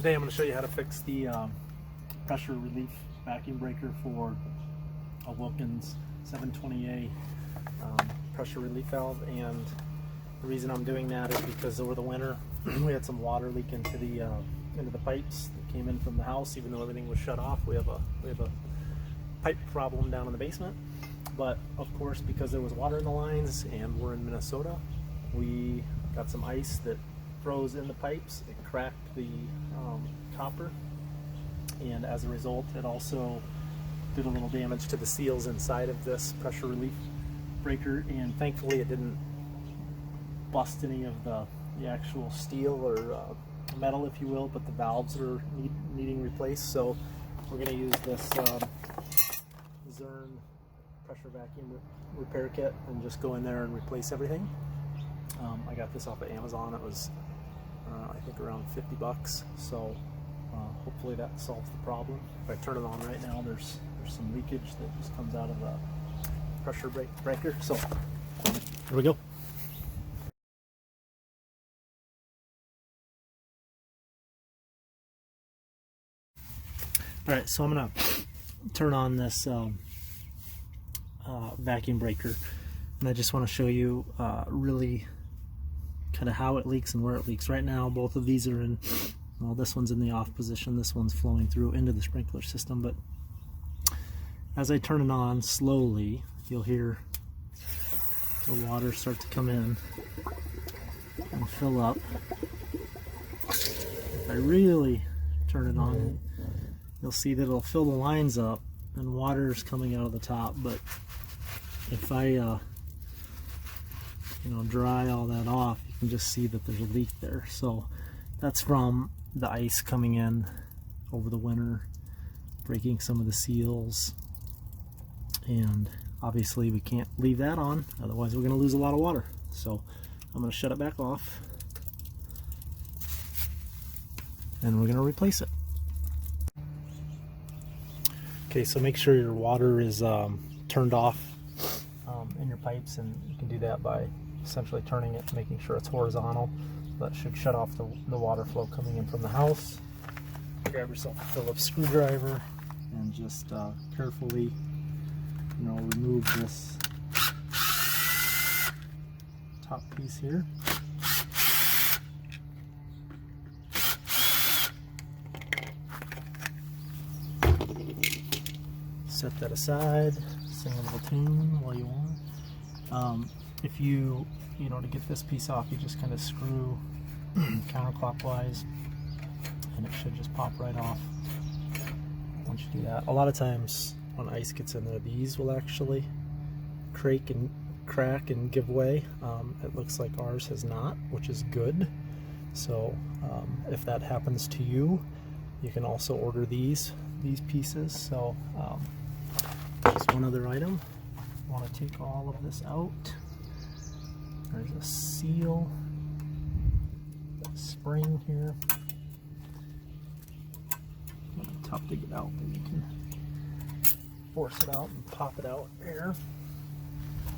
Today I'm going to show you how to fix the pressure relief vacuum breaker for a Wilkins 720A pressure relief valve. And the reason I'm doing that is because over the winter we had some water leak into the pipes that came in from the house. Even though everything was shut off, we have a pipe problem down in the basement. But of course, because there was water in the lines and we're in Minnesota, we got some ice that froze in the pipes. It cracked the copper, and as a result it also did a little damage to the seals inside of this pressure relief breaker. And thankfully it didn't bust any of the actual steel or metal, if you will, but the valves are needing replaced. So we're going to use this Zurn pressure vacuum repair kit and just go in there and replace everything. I got this off of Amazon. It was I think around 50 bucks, so hopefully that solves the problem. If I turn it on right now, there's some leakage that just comes out of the pressure breaker. So here we go. Alright, so I'm going to turn on this vacuum breaker, and I just want to show you really kind of how it leaks and where it leaks. Right now both of these are in, well, this one's in the off position, this one's flowing through into the sprinkler system, but as I turn it on slowly, you'll hear the water start to come in and fill up. If I really turn it on, you'll see that it'll fill the lines up and water's coming out of the top. But if I dry all that off, you can just see that there's a leak there. So that's from the ice coming in over the winter, breaking some of the seals, and obviously we can't leave that on, otherwise we're going to lose a lot of water. So I'm going to shut it back off and we're going to replace it. Okay, so make sure your water is turned off in your pipes, and you can do that by essentially turning it, making sure it's horizontal. That should shut off the water flow coming in from the house. Grab yourself a Phillips screwdriver and just carefully, remove this top piece here. Set that aside, sing a little tune while you want. If you to get this piece off, you just kind of screw counterclockwise and it should just pop right off once you do that. A lot of times when ice gets in there, these will actually crack and give way. It looks like ours has not, which is good. So if that happens to you, you can also order these pieces. So just one other item. I want to take all of this out. There's a seal spring here. Tough to get out, but you can force it out and pop it out here.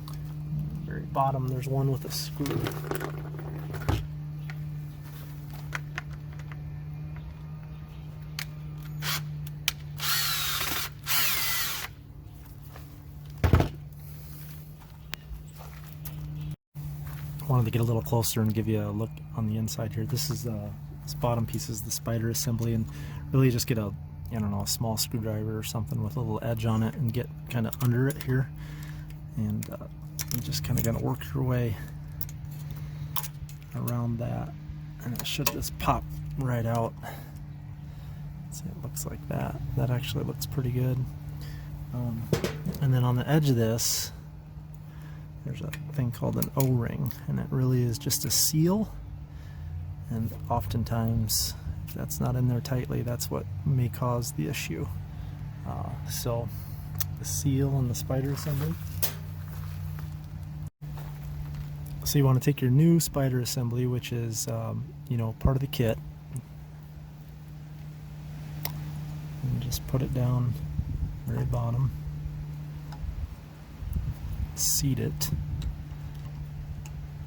At the very bottom there's one with a screw. Wanted to get a little closer and give you a look on the inside here. This is this bottom piece is the spider assembly, and really just get a a small screwdriver or something with a little edge on it and get kind of under it here, and you just kind of got to work your way around that, and it should just pop right out. See, it looks like that. That actually looks pretty good. And then on the edge of this, there's a thing called an O-ring, and it really is just a seal, and oftentimes if that's not in there tightly, that's what may cause the issue. So the seal and the spider assembly. So you want to take your new spider assembly, which is part of the kit, and just put it down very bottom. Seat it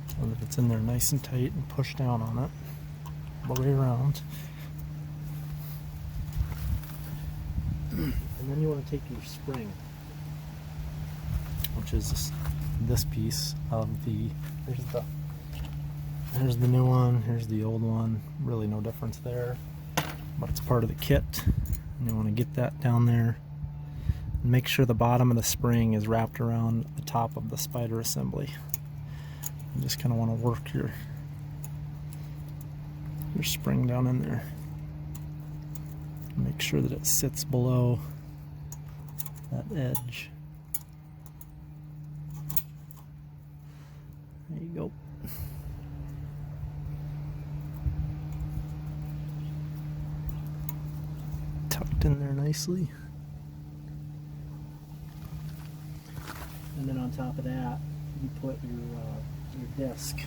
so that it's in there nice and tight, and push down on it all the way around. then you want to take your spring, which is this piece of the, here's the new one, here's the old one, really no difference there, but it's part of the kit, and you want to get that down there. Make sure the bottom of the spring is wrapped around the top of the spider assembly. You just kind of want to work your spring down in there. Make sure that it sits below that edge. There you go. Tucked in there nicely. And then on top of that, you put your disc.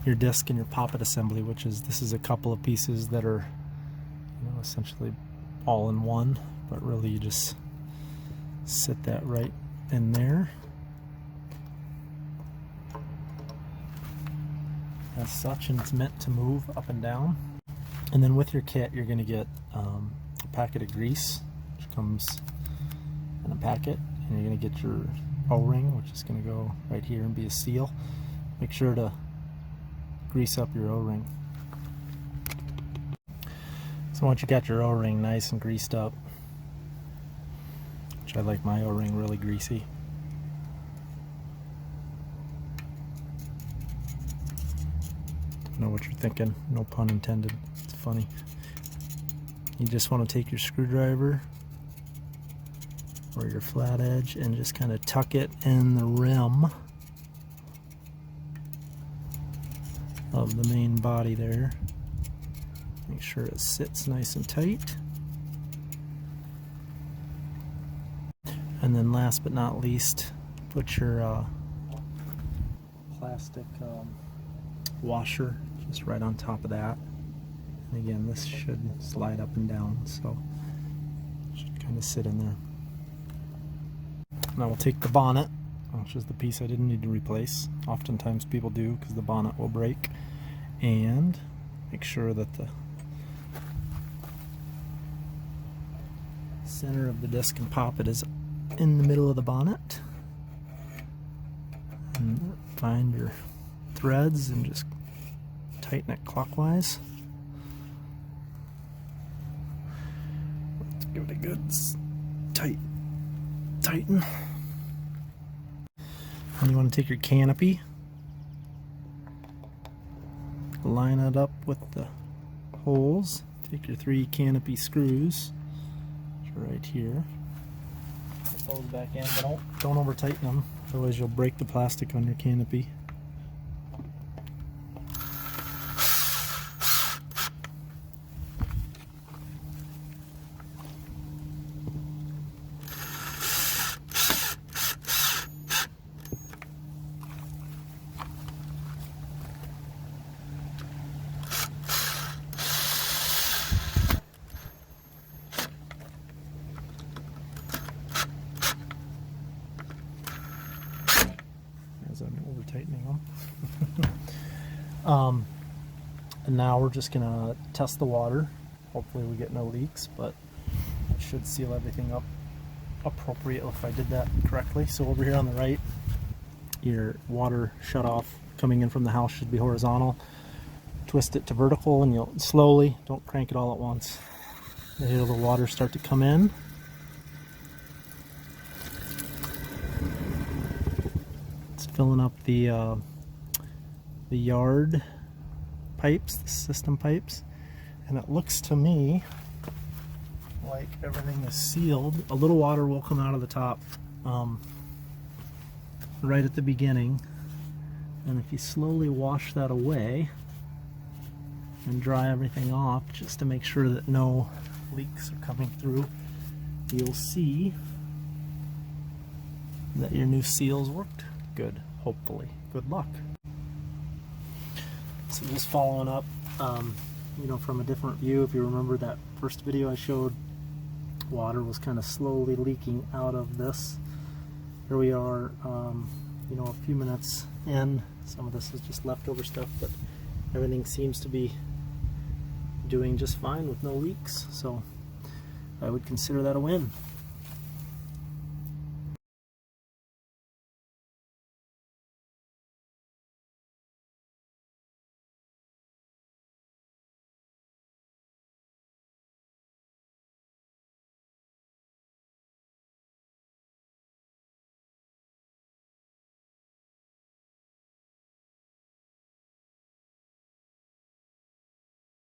Your disc and your poppet assembly, this is a couple of pieces that are, essentially all in one, but really you just sit that right in there as such, and it's meant to move up and down. And then with your kit, you're going to get a packet of grease, which comes in a packet, and you're going to get your O-ring, which is going to go right here and be a seal. Make sure to grease up your O-ring. So once you got your O-ring nice and greased up, which I like my O-ring really greasy, I know what you're thinking, no pun intended, it's funny. You just want to take your screwdriver or your flat edge and just kind of tuck it in the rim of the main body there. Make sure it sits nice and tight. And then last but not least, put your plastic washer just right on top of that. And again, this should slide up and down, so it should kind of sit in there. Now we'll take the bonnet, which is the piece I didn't need to replace. Oftentimes people do because the bonnet will break. And make sure that the center of the disc and poppet is in the middle of the bonnet. And find your threads and just tighten it clockwise. Let's give it a good tighten. And you want to take your canopy, line it up with the holes, take your 3 canopy screws, which are right here, put those back in, but don't over tighten them, otherwise you'll break the plastic on your canopy. I'm over tightening them. And now we're just gonna test the water. Hopefully we get no leaks, but it should seal everything up appropriate if I did that correctly. So over here on the right, your water shutoff coming in from the house should be horizontal. Twist it to vertical and you'll slowly, don't crank it all at once. You'll hear the water start to come in. Filling up the yard pipes, the system pipes, and it looks to me like everything is sealed. A little water will come out of the top right at the beginning, and if you slowly wash that away and dry everything off just to make sure that no leaks are coming through, you'll see that your new seals worked good, hopefully. Good luck. So just following up, from a different view, if you remember that first video I showed, water was kind of slowly leaking out of this. Here we are, a few minutes in. Some of this is just leftover stuff, but everything seems to be doing just fine with no leaks. So I would consider that a win.